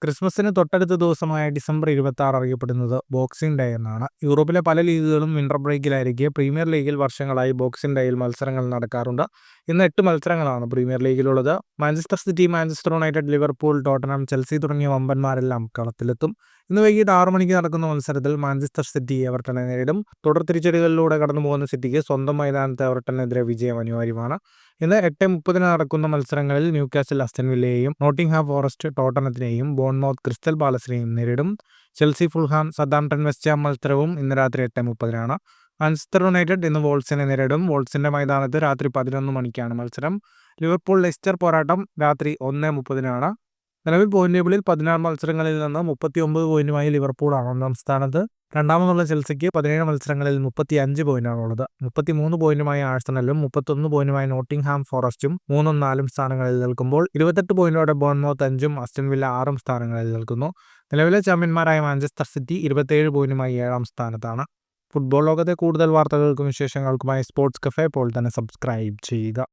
ക്രിസ്മസിന് തൊട്ടടുത്ത ദിവസമായ ഡിസംബർ 26 അറിയപ്പെടുന്നത് ബോക്സിംഗ് ഡേ എന്നാണ്. യൂറോപ്പിലെ പല ലീഗുകളും വിന്റർ ബ്രേക്കിലായിരിക്കെ പ്രീമിയർ ലീഗിൽ വർഷങ്ങളായി ബോക്സിംഗ് ഡേയിൽ മത്സരങ്ങൾ നടക്കാറുണ്ട്. ഇന്ന് 8 മത്സരങ്ങളാണ് പ്രീമിയർ ലീഗിലുള്ളത്. Manchester City, Manchester United, Liverpool, Tottenham, Chelsea തുടങ്ങിയ വമ്പന്മാരെല്ലാം കളത്തിലെത്തും. ഇന്ന് വൈകിട്ട് 6 മണിക്ക് നടക്കുന്ന മത്സരത്തിൽ മാഞ്ചസ്റ്റർ സിറ്റി എവർട്ടനെ നേരിടും. തുടർ തിരിച്ചടികളിലൂടെ കടന്നുപോകുന്ന സിറ്റിക്ക് സ്വന്തം മൈതാനത്ത് എവർട്ടനെതിരെ വിജയം അനിവാര്യമാണ്. ഇന്ന് 8:30 നടക്കുന്ന മത്സരങ്ങളിൽ ന്യൂകാസിൽ അസ്റ്റൺ വില്ലയെയും, നോട്ടിംഗ്ഹാം ഫോറസ്റ്റ് ടോട്ടനത്തിനെയും, ബോൺമൗത്ത് ക്രിസ്റ്റൽ പാലസിനെയും നേരിടും. Chelsea, Fulham, Southampton, West Ham മത്സരവും ഇന്ന് രാത്രി 8:30 മാഞ്ചസ്റ്റർ യുണൈറ്റഡ് ഇന്ന് വോൾസിനെ നേരിടും. വോൾസിന്റെ മൈതാനത്ത് രാത്രി 11 മണിക്കാണ് മത്സരം. ലിവർപൂൾ ലെസ്റ്റർ പോരാട്ടം രാത്രി 1:30 നിലവിൽ പോയിന്റ് ടേബിളിൽ 16 മത്സരങ്ങളിൽ നിന്ന് 39 പോയിന്റുമായി ലിവർപൂളാണ് ഒന്നാം സ്ഥാനത്ത്. രണ്ടാമതുള്ള ചെൽസിക്ക് 17 മത്സരങ്ങളിൽ 35 പോയിന്റാണുള്ളത്. 33 പോയിന്റുമായി ആഴ്സണലും 31 പോയിന്റുമായി നോട്ടിംഗ്ഹാം ഫോറസ്റ്റും 3ഉം 4ഉം സ്ഥാനങ്ങളിൽ നിൽക്കുമ്പോൾ 28 പോയിന്റോടെ ബോൺമൗത്ത് 5ഉം അസ്റ്റൺ വില്ല 6ഉം സ്ഥാനങ്ങളിൽ നിൽക്കുന്നു. നിലവിലെ ചാമ്പ്യന്മാരായ മാഞ്ചസ്റ്റർ സിറ്റി 27 പോയിന്റുമായി 7ാം സ്ഥാനത്താണ്. ഫുട്ബോൾ ലോകത്തെ കൂടുതൽ വാർത്തകൾക്കും വിശേഷങ്ങൾക്കുമായി സ്പോർട്സ് കഫേ ഇപ്പോൾ തന്നെ സബ്സ്ക്രൈബ് ചെയ്യുക.